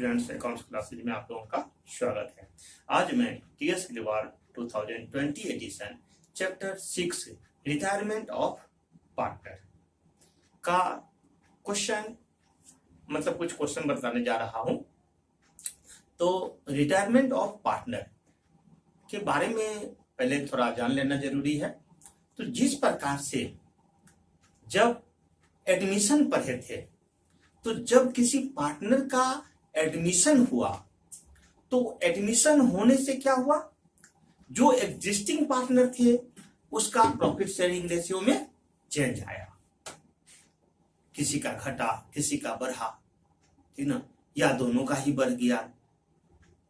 Friends, accounts classes में आप लोगों का स्वागत है। आज मैं TS Agarwal 2020 edition chapter 6 retirement of partner का क्वेश्चन कुछ क्वेश्चन बताने जा रहा हूं। तो रिटायरमेंट ऑफ पार्टनर के बारे में पहले थोड़ा जान लेना जरूरी है। तो जिस प्रकार से जब एडमिशन पढ़े थे, तो जब किसी पार्टनर का एडमिशन हुआ तो एडमिशन होने से क्या हुआ, जो एग्जिस्टिंग पार्टनर थे उसका प्रॉफिट शेयरिंग रेशियो में चेंज आया। किसी का घटा, किसी का बढ़ा, ठीक ना, या दोनों का ही बढ़ गया,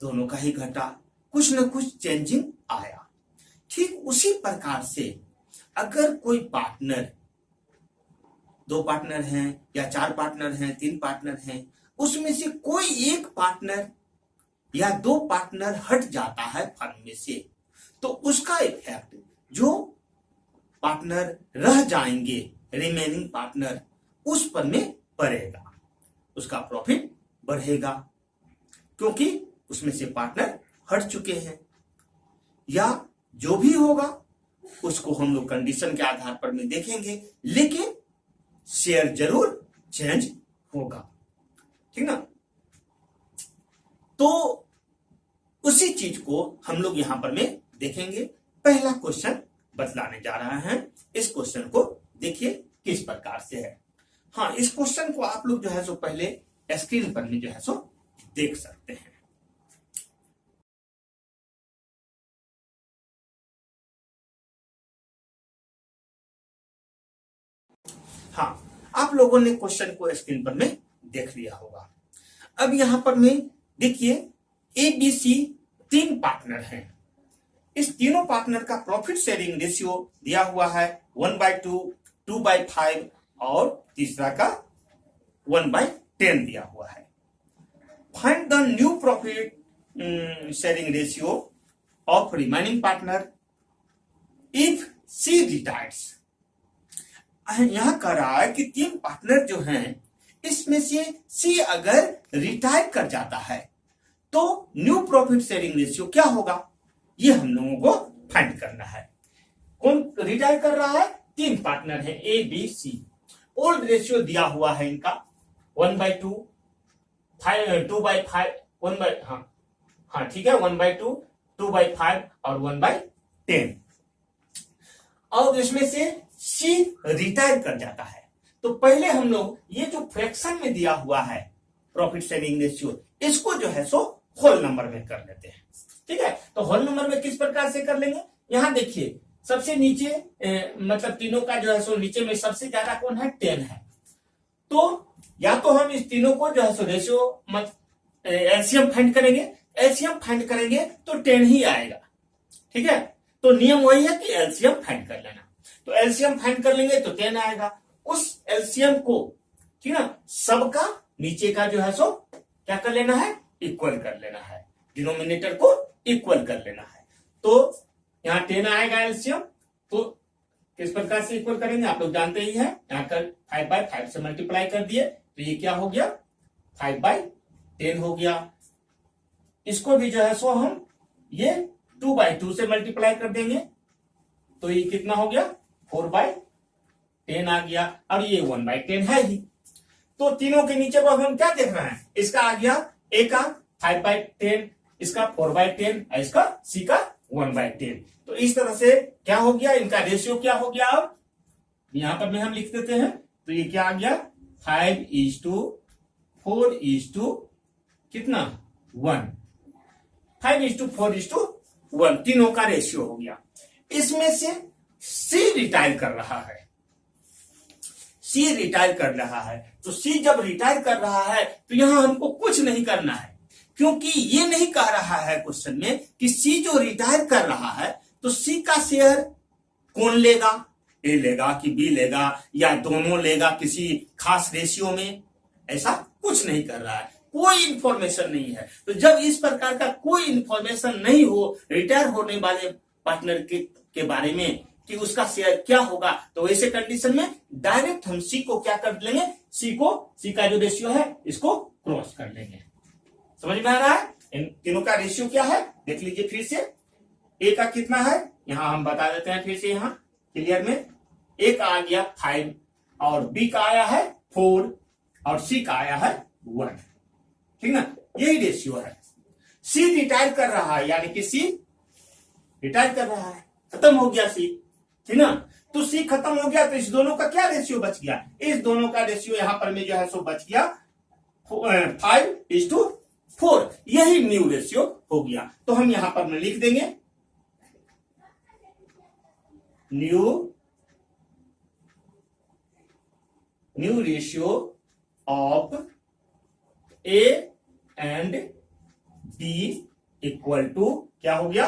दोनों का ही घटा, कुछ न कुछ चेंजिंग आया। ठीक उसी प्रकार से अगर कोई पार्टनर, 2 पार्टनर हैं या 4 पार्टनर हैं, 3 पार्टनर हैं, उसमें से कोई एक पार्टनर या 2 पार्टनर हट जाता है फर्म में से, तो उसका इफेक्ट जो पार्टनर रह जाएंगे, रिमेनिंग पार्टनर, उस पर में पड़ेगा। उसका प्रॉफिट बढ़ेगा क्योंकि उसमें से पार्टनर हट चुके हैं। या जो भी होगा उसको हम लोग कंडीशन के आधार पर में देखेंगे, लेकिन शेयर जरूर चेंज होगा, ठीक ना। तो उसी चीज को हम लोग यहां पर में देखेंगे। पहला क्वेश्चन बतलाने जा रहा है। इस क्वेश्चन को देखिए किस प्रकार से है। हाँ, इस क्वेश्चन को आप लोग जो है सो पहले स्क्रीन पर में जो है सो देख सकते हैं। हाँ, आप लोगों ने क्वेश्चन को स्क्रीन पर में देख लिया होगा। अब यहां पर में देखिए ABC 3 पार्टनर हैं। इस तीनों पार्टनर का प्रॉफिट शेयरिंग रेशियो दिया हुआ है 1/2, 2/5 और तीसरा का 1/10 दिया हुआ है। Find the new profit sharing ratio of remaining partner if C retires. यहां कह रहा है कि 3 पार्टनर जो हैं, इसमें से सी अगर रिटायर कर जाता है तो न्यू प्रॉफिट शेयरिंग रेशियो क्या होगा, ये हम लोगों को फाइंड करना है। कौन रिटायर कर रहा है? 3 पार्टनर है ABC। ओल्ड रेशियो दिया हुआ है इनका 1/2, 2/5, हाँ ठीक है, 1/2, 2/5 और 1/10। और इसमें से सी रिटायर कर जाता है तो पहले हम लोग ये जो फ्रैक्शन में दिया हुआ है प्रॉफिट शेयरिंग रेशियो, इसको जो है सो होल नंबर में कर लेते हैं। ठीक है, तो होल नंबर में किस प्रकार से कर लेंगे, यहां देखिए सबसे नीचे तीनों का जो है सो नीचे में सबसे ज्यादा कौन है, 10 है। तो या तो हम इस तीनों को जो है सो रेशियो एलसीएम फाइंड करेंगे। एलसीएम फाइंड करेंगे तो 10 ही आएगा। ठीक है, तो नियम वही है कि एलसीएम फाइंड कर लेना। तो एलसीएम फाइंड कर लेंगे तो 10 आएगा। उस एलसीएम को, ठीक ना, सबका नीचे का जो है सो क्या कर लेना है, इक्वल कर लेना है, डिनोमिनेटर को इक्वल कर लेना है। तो यहाँ 10 आएगा एलसीएम। तो किस प्रकार से इक्वल करेंगे आप लोग जानते ही हैं। यहाँ कर 5/5 से मल्टीप्लाई कर दिए तो ये क्या हो गया, 5/10 हो गया। इसको भी जो है सो हम ये 2/2 से मल्टीप्लाई कर देंगे तो ये कितना हो गया, 4/10 आ गया। और ये 1/10 है ही। तो तीनों के नीचे को हम क्या देख रहे हैं, इसका आ गया ए का 5/10, इसका 4/10 और इसका सी का 1/10। तो इस तरह से क्या हो गया, इनका रेशियो क्या हो गया। अब यहां पर में हम लिख देते हैं तो ये क्या आ गया, 5:4 कितना, 1, 5:4:1, तीनों का रेशियो हो गया। इसमें से सी रिटायर कर रहा है। सी रिटायर कर रहा है तो सी जब रिटायर कर रहा है तो यहां हमको कुछ नहीं करना है, क्योंकि ये नहीं कह रहा है क्वेश्चन में कि सी जो रिटायर कर रहा है तो सी का शेयर कौन लेगा, ए लेगा कि बी लेगा या दोनों लेगा किसी खास रेशियो में, ऐसा कुछ नहीं कर रहा है। कोई इंफॉर्मेशन नहीं है। तो जब इस प्रकार का कोई इंफॉर्मेशन नहीं हो रिटायर होने वाले पार्टनर के बारे में कि उसका शेयर क्या होगा, तो ऐसे कंडीशन में डायरेक्ट हम सी को क्या कर लेंगे, सी का जो रेशियो है इसको क्रॉस कर लेंगे। समझ में आ रहा है? इन तीनों का रेशियो क्या है देख लीजिए फिर से। ए का कितना है यहां हम बता देते हैं फिर से, यहां क्लियर में ए का आ गया 5 और बी का आया है 4 और सी का आया है 1, ठीक ना, यही रेशियो है। सी रिटायर कर रहा है, यानी कि सी रिटायर कर रहा है, खत्म हो गया सी, ठीक ना। तो सी खत्म हो गया तो इस दोनों का क्या रेशियो बच गया, इस दोनों का रेशियो यहां पर में जो है सो बच गया 5:4, यही न्यू रेशियो हो गया। तो हम यहां पर में लिख देंगे new ratio of A and B equal to क्या हो गया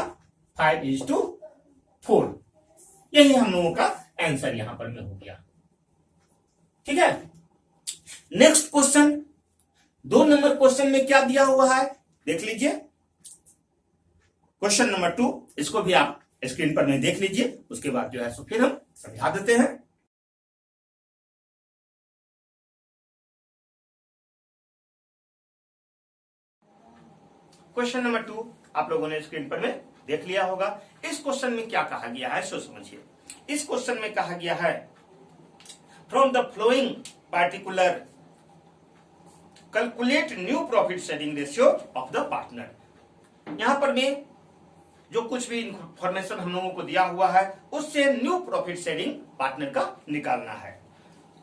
5:4, यही हम लोगों का आंसर यहां पर में हो गया, ठीक है। नेक्स्ट क्वेश्चन 2 नंबर क्वेश्चन में क्या दिया हुआ है देख लीजिए, क्वेश्चन नंबर 2, इसको भी आप स्क्रीन पर में देख लीजिए, उसके बाद जो है सो फिर हम समझा देते हैं। क्वेश्चन नंबर 2 आप लोगों ने स्क्रीन पर में देख लिया होगा। इस क्वेश्चन में क्या कहा गया है सो समझिए। इस क्वेश्चन में कहा गया है from the flowing particular calculate new profit sharing ratio of the partner. यहां पर में जो कुछ भी इंफॉर्मेशन हम लोगों को दिया हुआ है उससे न्यू प्रॉफिट शेयरिंग पार्टनर का निकालना है।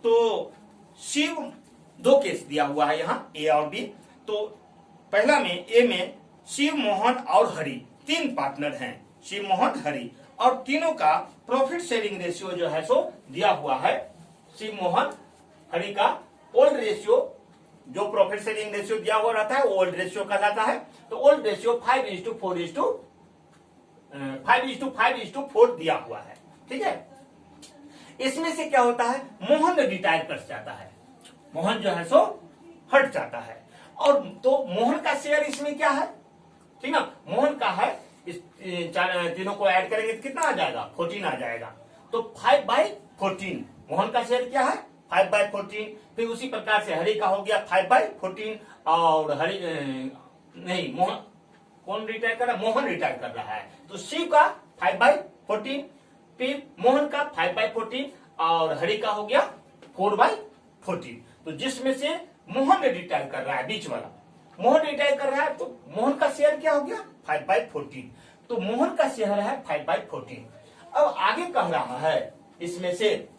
तो शिव 2 केस दिया हुआ है यहां ए और बी। तो पहला में ए में शिव मोहन और हरि 3 पार्टनर हैं, शिव मोहन हरि, और तीनों का प्रॉफिट शेयरिंग रेशियो जो है सो दिया हुआ है। शिव मोहन हरि का ओल्ड रेशियो, जो प्रॉफिट शेयरिंग रेशियो दिया हुआ रहता है ओल्ड रेशियो कहलाता है। तो ओल्ड रेशियो 5:4 दिया हुआ है, ठीक है। इसमें से क्या होता है मोहन रिटायर कर जाता है, मोहन जो है सो हट जाता है, और तो मोहन का शेयर इसमें क्या है, ठीक ना, मोहन का है, इस तीनों को ऐड करेंगे तो कितना आ जाएगा 14 आ जाएगा। तो 5/14 मोहन का शेयर क्या है 5/14। फिर उसी प्रकार से हरि का हो गया 5/14, और हरि नहीं मोहन कौन रिटायर कर रहा है, मोहन रिटायर कर रहा है, तो शिव का 5/14, फिर मोहन का 5/14 और हरि का हो गया 4/14। तो जिसमें से मोहन रिटायर कर रहा है, बीच वाला मोहन रिटायर कर रहा है, तो मोहन का शेयर क्या हो गया 5/14। तो मोहन का शेयर है 5/14। अब आगे कह रहा है, इसमें से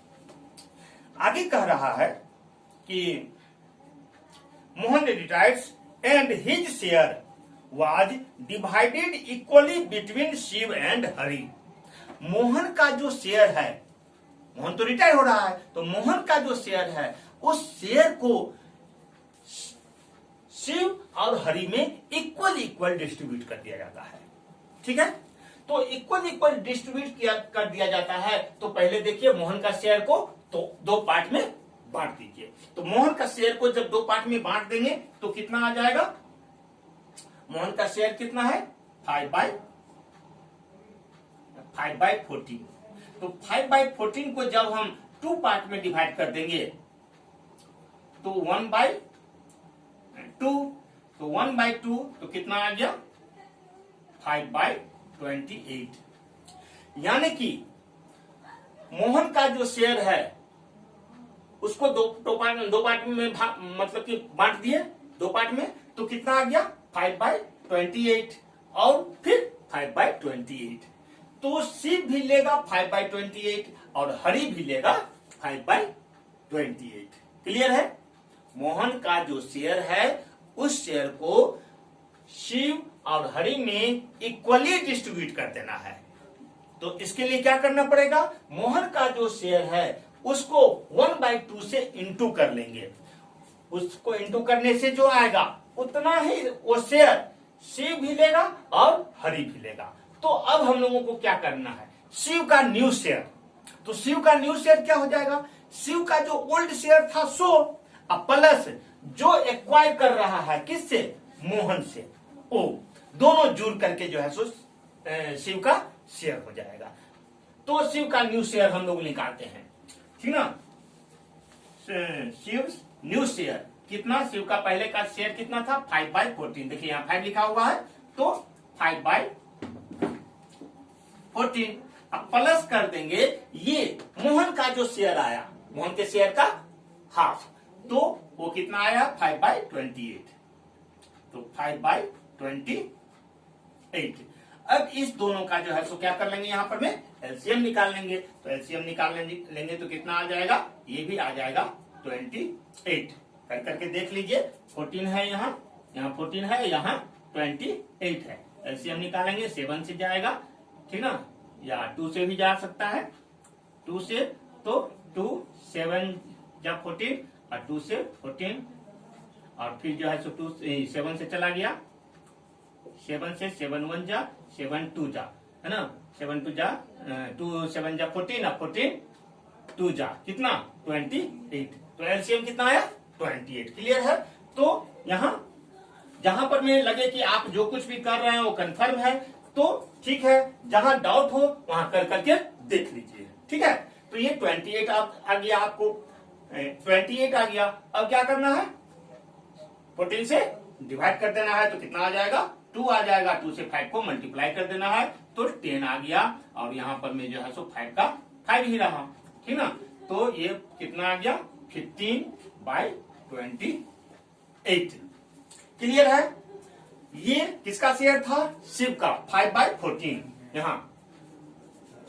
आगे कह रहा है कि Mohan retires and his share was divided equally between Shiv and Hari. Mohan का जो शेयर है, मोहन तो रिटायर हो रहा है, तो मोहन का जो शेयर है उस शेयर को शिव और हरि में इक्वल डिस्ट्रीब्यूट कर दिया जाता है, ठीक है। तो इक्वल डिस्ट्रीब्यूट कर दिया जाता है। तो पहले देखिए मोहन का शेयर को तो 2 पार्ट में बांट दीजिए। तो मोहन का शेयर को जब 2 पार्ट में बांट देंगे तो कितना आ जाएगा, मोहन का शेयर कितना है 5/14। तो 5/14 को जब हम 2 पार्ट में डिवाइड कर देंगे तो 1/2, तो 1/2 तो कितना आ गया 5/28। यानी कि मोहन का जो शेयर है उसको दो पार्ट में मतलब कि बांट दिए 2 पार्ट में, तो कितना आ गया 5/28 और फिर 5/28। तो शिव भी लेगा 5/28 और हरि भी लेगा 5/28। क्लियर है। मोहन का जो शेयर है उस शेयर को शिव और हरि में इक्वली डिस्ट्रीब्यूट कर देना है। तो इसके लिए क्या करना पड़ेगा, मोहन का जो शेयर है उसको 1/2 से इंटू कर लेंगे। उसको इंटू करने से जो आएगा उतना ही वो शेयर शिव भी लेगा और हरि भी लेगा। तो अब हम लोगों को क्या करना है, शिव का न्यू शेयर। तो शिव का न्यू शेयर क्या हो जाएगा, शिव का जो ओल्ड शेयर था सो प्लस जो एक्वायर कर रहा है किससे, मोहन से, ओ दोनों जुड़ करके जो है सो शिव का शेयर हो जाएगा। तो शिव का न्यू शेयर हम लोग निकालते हैं, ठीक ना। शिव न्यू शेयर कितना, शिव का पहले का शेयर कितना था 5/14, देखिए यहाँ 5 लिखा हुआ है तो 5/14। अब प्लस कर देंगे ये मोहन का जो शेयर आया, मोहन के शेयर का हाफ, तो वो कितना आया 5/28, तो 5/28। अब इस दोनों का जो है सो क्या कर लेंगे, यहां पर में एलसीएम निकाल लेंगे, तो एलसीएम निकाल लेंगे तो कितना आ जाएगा, ये भी आ जाएगा 28। कर करके देख लीजिए, 14 है यहाँ 14 है, यहाँ 28 है। एलसीएम निकालेंगे 7 से जाएगा, ठीक ना, या 2 से भी जा सकता है, 2 से, तो 2 7 जा 14 और 2 से 14, और फिर जो है सो 7 से चला गया, 7 से 7 1 जा, 7 2 जा, है ना, 7 2 जा, 2 7 जा 14 और 14 2 जा, कितना 28। तो एलसीएम कितना आया 28। क्लियर है। तो यहाँ जहां पर मैं लगे कि आप जो कुछ भी कर रहे हैं वो कंफर्म है तो ठीक है, जहां डाउट हो वहां कर करके देख लीजिए, ठीक है। तो ये 28 आ गया, आपको 28 आ गया। अब क्या करना है, 14 से डिवाइड कर देना है, तो कितना आ जाएगा 2 आ जाएगा, 2 से 5 को मल्टीप्लाई कर देना है तो 10 आ गया, और यहाँ पर में जो है सो 5 का 5 ही रहा, ठीक ना। तो ये कितना आ गया 15/28। क्लियर है। ये किसका शेयर था, शिव का 5/14, यहाँ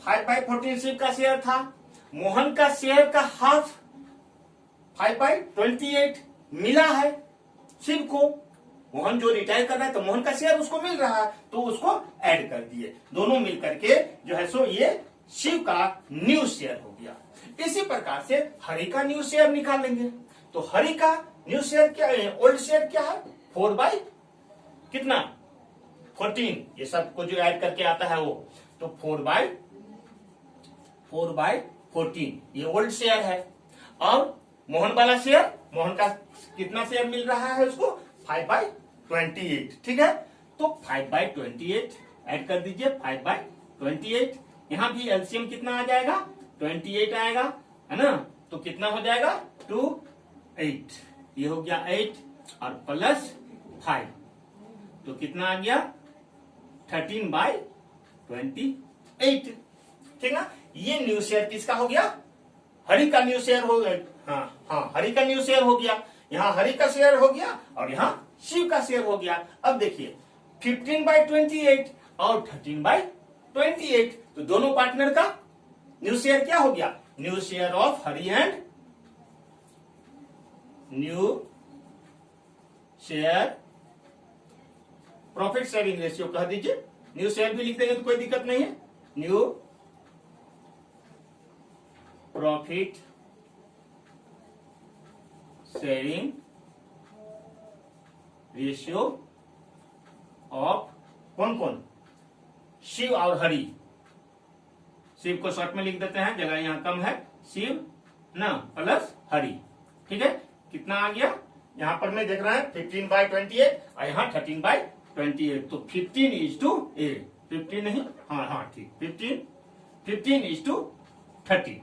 5/14 शिव का शेयर था। मोहन का शेयर का हाफ 5/28 मिला है शिव को, मोहन जो रिटायर कर रहा है तो मोहन का शेयर उसको मिल रहा है, तो उसको ऐड कर दिए, दोनों मिल करके जो है सो ये शिव का न्यू शेयर हो गया। इसी प्रकार से हरि का न्यू शेयर निकाल लेंगे, तो हरि का न्यू शेयर क्या है, ओल्ड शेयर क्या है 4/14, ये सब को जो ऐड करके आता है वो, तो 4/14 ये ओल्ड शेयर है। और मोहन वाला शेयर, मोहन का कितना शेयर मिल रहा है उसको 5/28, ठीक है। तो 5/28 ऐड कर दीजिए, 5/28। यहां भी एलसीएम कितना आ जाएगा 28 आएगा, है ना, तो कितना हो जाएगा 28, ये हो गया 8 और प्लस 5, तो कितना आ गया 13/28, ठीक ना। ये न्यू शेयर किसका हो गया, हरि का न्यू शेयर हो गया, हाँ हरि का न्यू शेयर हो गया, यहाँ हरि का शेयर हो गया और यहाँ शिव का शेयर हो गया। अब देखिए 15/28 और 13/28, तो दोनों पार्टनर का न्यू शेयर क्या हो गया, new share of Hari and new share profit sharing ratio कह दीजिए, न्यू शेयर भी लिख देंगे तो कोई दिक्कत नहीं है, new profit sharing ratio of कौन कौन, शिव और हरि। शिव को शॉर्ट में लिख देते हैं, जगह यहां कम है, शिव ना प्लस हरि, ठीक है। कितना आ गया, यहां पर मैं देख रहा है 15/28 और यहाँ 13/28, तो 15:8, 15 नहीं, हाँ ठीक, 15:30,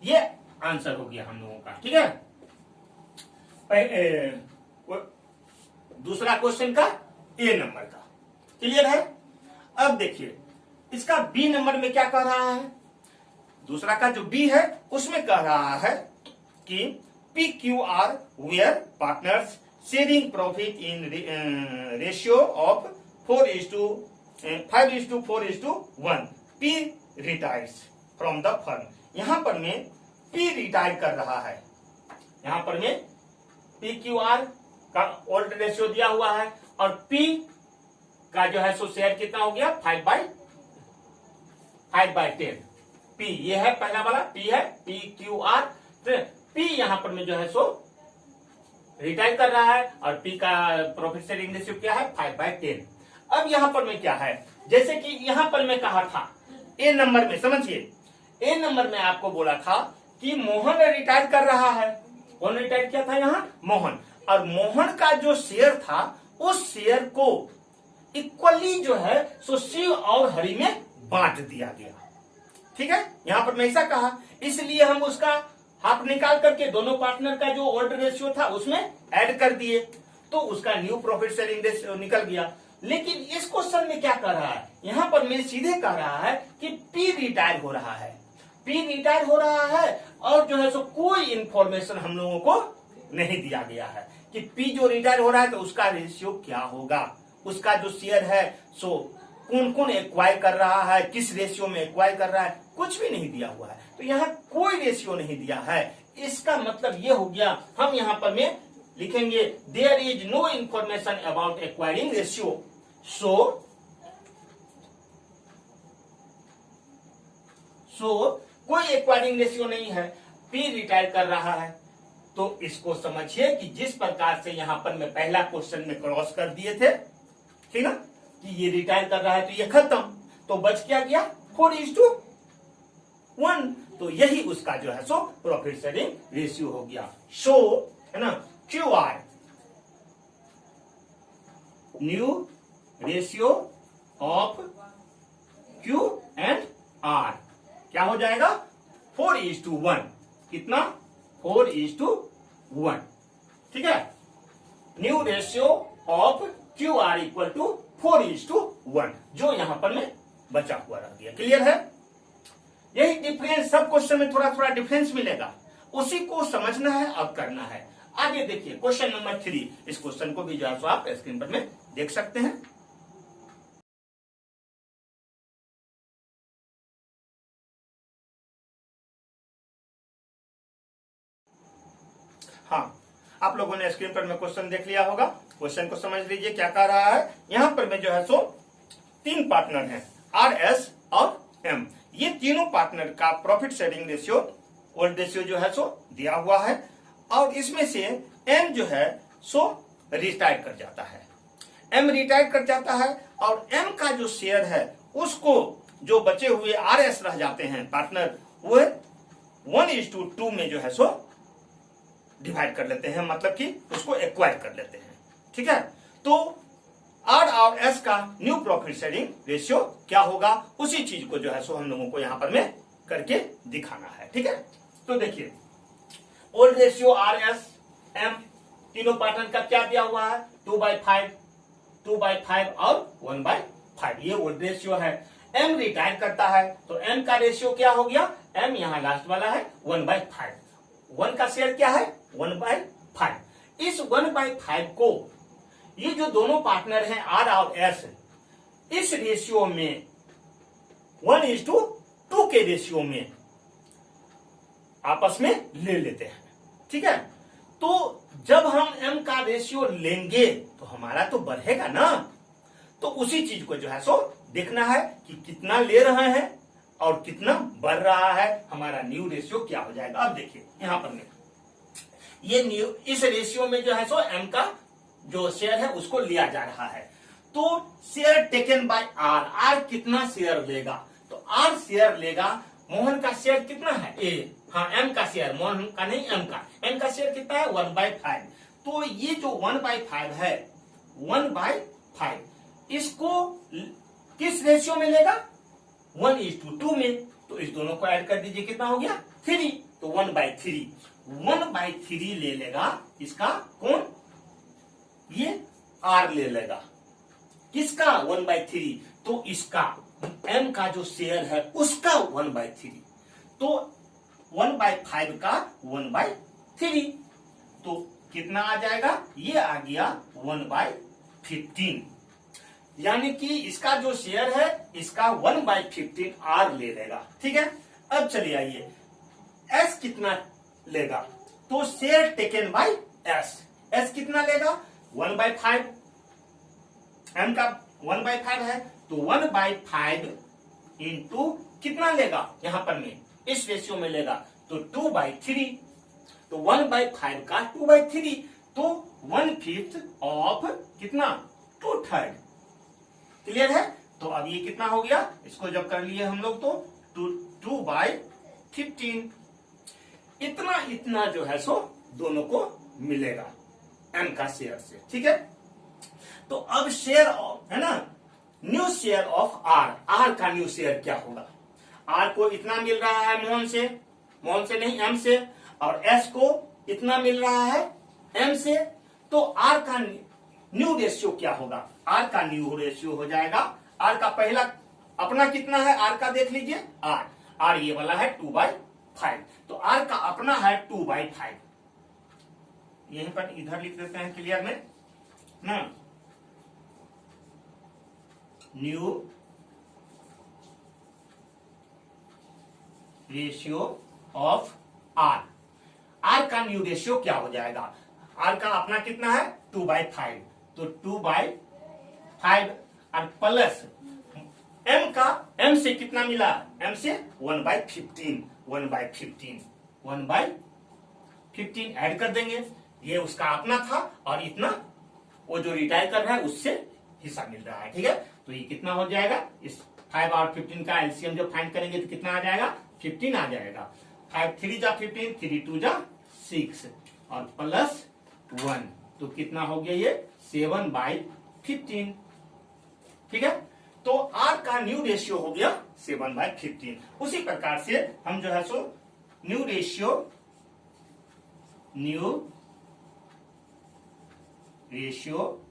ये आंसर हो गया हम लोगों का, ठीक है। दूसरा क्वेश्चन का ए नंबर का क्लियर है। अब देखिए इसका बी नंबर में क्या कह रहा है, दूसरा का जो बी है उसमें कह रहा है कि PQR were partners sharing profit in ratio of 5:4:1, P retires from the firm. यहां पर में P रिटायर कर रहा है, यहां पर में PQR का ओल्ड रेशियो दिया हुआ है और P का जो है सो शेयर कितना हो गया 5/10। P ये है पहला वाला, P है PQR, P यहां पर में जो है सो रिटायर कर रहा है और P का प्रॉफिट शेयरिंग रेशियो क्या है 5/10। अब यहां पर में क्या है, जैसे कि यहां पर मैं कहा था ए नंबर में, समझिए ए नंबर में आपको बोला था कि मोहन रिटायर कर रहा है, कौन रिटायर किया था यहाँ मोहन, और मोहन का जो शेयर था उस शेयर को इक्वली जो है सो शिव और हरि में बांट दिया गया, ठीक है। यहां पर मैं ऐसा कहा, इसलिए हम उसका हाफ निकाल करके दोनों पार्टनर का जो ओल्ड रेशियो था उसमें ऐड कर दिए, तो उसका न्यू प्रॉफिट शेयरिंग रेशियो निकल गया। लेकिन इस क्वेश्चन में क्या कर रहा है, यहां पर मैं सीधे कह रहा है कि पी रिटायर हो रहा है, पी रिटायर हो रहा है, और जो है सो कोई इंफॉर्मेशन हम लोगों को नहीं दिया गया है कि पी जो रिटायर हो रहा है तो उसका रेशियो क्या होगा, उसका जो शेयर है सो कौन कौन एक्वायर कर रहा है, किस रेशियो में एक्वायर कर रहा है, कुछ भी नहीं दिया हुआ है। तो यहाँ कोई रेशियो नहीं दिया है, इसका मतलब ये हो गया, हम यहाँ पर में लिखेंगे there is no information about acquiring ratio, so कोई एक्वायरिंग रेशियो नहीं है, पी रिटायर कर रहा है। तो इसको समझिए कि जिस प्रकार से यहां पर मैं पहला क्वेश्चन में क्रॉस कर दिए थे, ठीक ना, कि ये रिटायर कर रहा है तो ये खत्म, तो बच क्या गया 4:1, तो यही उसका जो है सो प्रॉफिट शेयरिंग रेशियो हो गया। सो है ना, Q R new ratio of Q and R क्या हो जाएगा 4:1, कितना 4:1, ठीक है। New ratio of Q R equal to 4:1, जो यहां पर में बचा हुआ रह गया। क्लियर है, यही डिफरेंस सब क्वेश्चन में थोड़ा थोड़ा डिफरेंस मिलेगा, उसी को समझना है और करना है। आगे देखिए क्वेश्चन नंबर 3, इस क्वेश्चन को भी जो है आप स्क्रीन पर में देख सकते हैं। हाँ, आप लोगों ने स्क्रीन पर में क्वेश्चन देख लिया होगा, क्वेश्चन को समझ लीजिए क्या कह रहा है। यहां पर में जो है सो 3 पार्टनर हैं, आर, एस और एम। ये तीनों पार्टनर का profit sharing ratio, old ratio जो है सो दिया हुआ है, और इसमें से एम जो है सो रिटायर कर जाता है, एम रिटायर कर जाता है, और एम का जो शेयर है उसको जो बचे हुए आर, एस रह जाते हैं पार्टनर, वो 1:2 में जो है सो डिवाइड कर लेते हैं, मतलब कि उसको एक्वायर कर लेते हैं, ठीक है। तो आर और एस का न्यू प्रॉफिट शेयरिंग रेशियो क्या होगा, उसी चीज को जो है सो हम लोगों को यहां पर में करके दिखाना है, ठीक है। तो देखिए old ratio R, S, M तीनों पार्टनर का क्या दिया हुआ है 2/5, 2/5 और 1/5, ये ओल्ड रेशियो है। एम रिटायर करता है तो एम का रेशियो क्या हो गया, एम यहाँ लास्ट वाला है 1/5, 1 का शेयर क्या है 1/5। इस 1/5 को ये जो दोनों पार्टनर हैं आर और एस, इस रेशियो में 1:2 के रेशियो में आपस में ले लेते हैं, ठीक है। तो जब हम एम का रेशियो लेंगे तो हमारा तो बढ़ेगा ना, तो उसी चीज को जो है सो देखना है कि कितना ले रहे हैं और कितना बढ़ रहा है, हमारा न्यू रेशियो क्या हो जाएगा। अब देखिए यहां पर ये न्यू, इस रेशियो में जो है सो एम का जो शेयर है उसको लिया जा रहा है, तो share taken by R, R कितना शेयर लेगा, तो आर शेयर लेगा, मोहन का शेयर कितना है ए, हाँ एम का शेयर, मोहन का नहीं एम का, एम का शेयर कितना है 1/5, तो ये जो 1/5 है 1/5 इसको किस रेशियो में लेगा 1:2 में, तो इस दोनों को ऐड कर दीजिए, कितना हो गया 3, तो 1/3 ले लेगा, इसका कौन, ये आर ले लेगा, किसका 1/3, तो इसका एम का जो शेयर है उसका 1/3, तो 1/5 का 1/3, तो कितना आ जाएगा, ये आ गया 1/15, यानी कि इसका जो शेयर है इसका 1/15 आर ले लेगा, ठीक है। अब चलिए आइए एस कितना लेगा, तो share taken by S, S कितना लेगा 1/5, एम का 1/5 है, तो 1/5 इंटू कितना लेगा, यहां पर में इस रेशियो में लेगा तो 2/3, तो 1/5 का 2/3, तो 1/5 ऑफ कितना 2/3, क्लियर है। तो अब ये कितना हो गया, इसको जब कर लिए हम लोग तो 2/15, इतना जो है सो दोनों को मिलेगा एम का शेयर से, ठीक है। तो अब शेयर ऑफ है ना, new share of R, R का न्यू शेयर क्या होगा, आर को इतना मिल रहा है मोहन से नहीं एम से, और S को इतना मिल रहा है M से, तो R का न्यू रेशियो क्या होगा? R का न्यू रेशियो हो जाएगा, R का पहला अपना कितना है, R का देख लीजिए, R ये वाला है 2/5, तो R का अपना है 2/5। यहीं पर इधर लिख देते हैं क्लियर में ना, new ratio of R। R का न्यू रेशियो क्या हो जाएगा? R का अपना कितना है 2/5, तो 2/5 और प्लस M का, M से कितना मिला, M से 1/15, 1/15 ऐड कर देंगे, ये उसका अपना था और इतना वो जो रिटायर कर रहा है उससे हिस्सा मिल रहा है, ठीक है। तो ये कितना हो जाएगा, इस 5 और 15 का एलसीएम जब फाइंड करेंगे तो कितना आ जाएगा, 15 आ जाएगा। 5 3 जा 15, 3 2 जा 6 और प्लस 1, तो कितना हो गया ये 7/15, ठीक है। तो R का न्यू रेशियो हो गया 7/15। उसी प्रकार से हम जो है so new ratio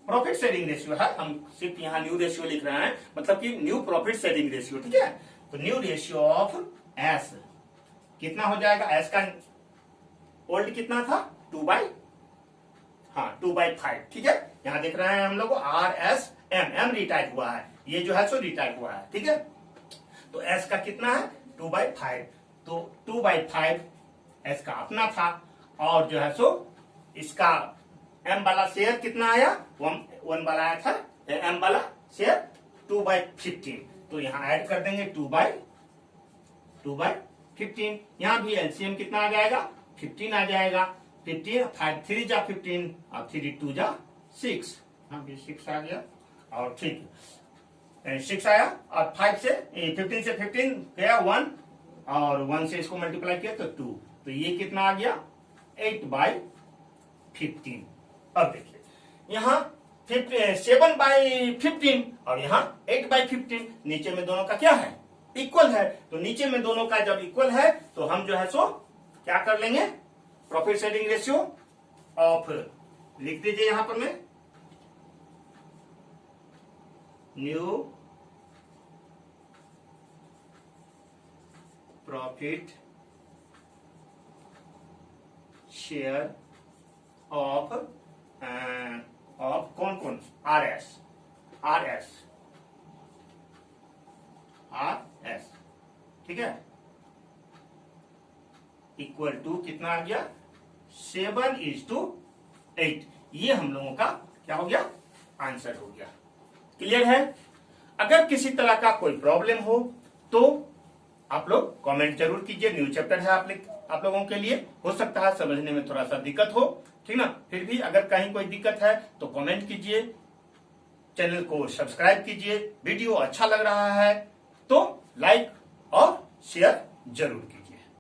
profit sharing ratio है, हम सिर्फ यहाँ न्यू रेशियो लिख रहे हैं, मतलब कि न्यू प्रॉफिट शेयरिंग रेशियो, ठीक है। तो न्यू रेशियो ऑफ S कितना हो जाएगा, S का ओल्ड कितना था 2/5, ठीक है। यहाँ देख रहे हैं हम लोग RSM, M रिटायर हुआ है, ये जो है सो रिटायर हुआ है, ठीक है। तो S का कितना है 2/5, तो 2/5 S का अपना था, और जो है सो इसका M वाला शेयर कितना आया, 1 वाला आया था, M वाला शेयर 2/15, तो यहाँ ऐड कर देंगे 2/15। यहाँ भी एलसीएम कितना आ जाएगा 15 आ जाएगा, 15 5 3 जा 15 और 3 2 जा 6, हाँ भी 6 आ गया, और ठीक 6 आया, और 5 से 15 से 15 गया 1, और 1 से इसको मल्टीप्लाई किया तो 2, तो ये कितना आ गया 8/15। अब देखिए यहाँ 7/15 और यहाँ 8/15, नीचे में दोनों का क्या है, इक्वल है, तो नीचे में दोनों का जब इक्वल है तो हम जो है सो क्या कर लेंगे, प्रॉफिट शेयरिंग रेशियो ऑफ, लिख दीजिए यहां पर में न्यू प्रॉफिट शेयर ऑफ कौन RS, ठीक है, इक्वल टू कितना आ गया 7:8। ये हम लोगों का क्या हो गया, आंसर हो गया। क्लियर है? अगर किसी तरह का कोई प्रॉब्लम हो तो आप लोग कमेंट जरूर कीजिए, न्यू चैप्टर है आप लोगों के लिए, हो सकता है समझने में थोड़ा सा दिक्कत हो, ठीक ना। फिर भी अगर कहीं कोई दिक्कत है तो कमेंट कीजिए, चैनल को सब्सक्राइब कीजिए, वीडियो अच्छा लग रहा है तो लाइक और शेयर जरूर कीजिए।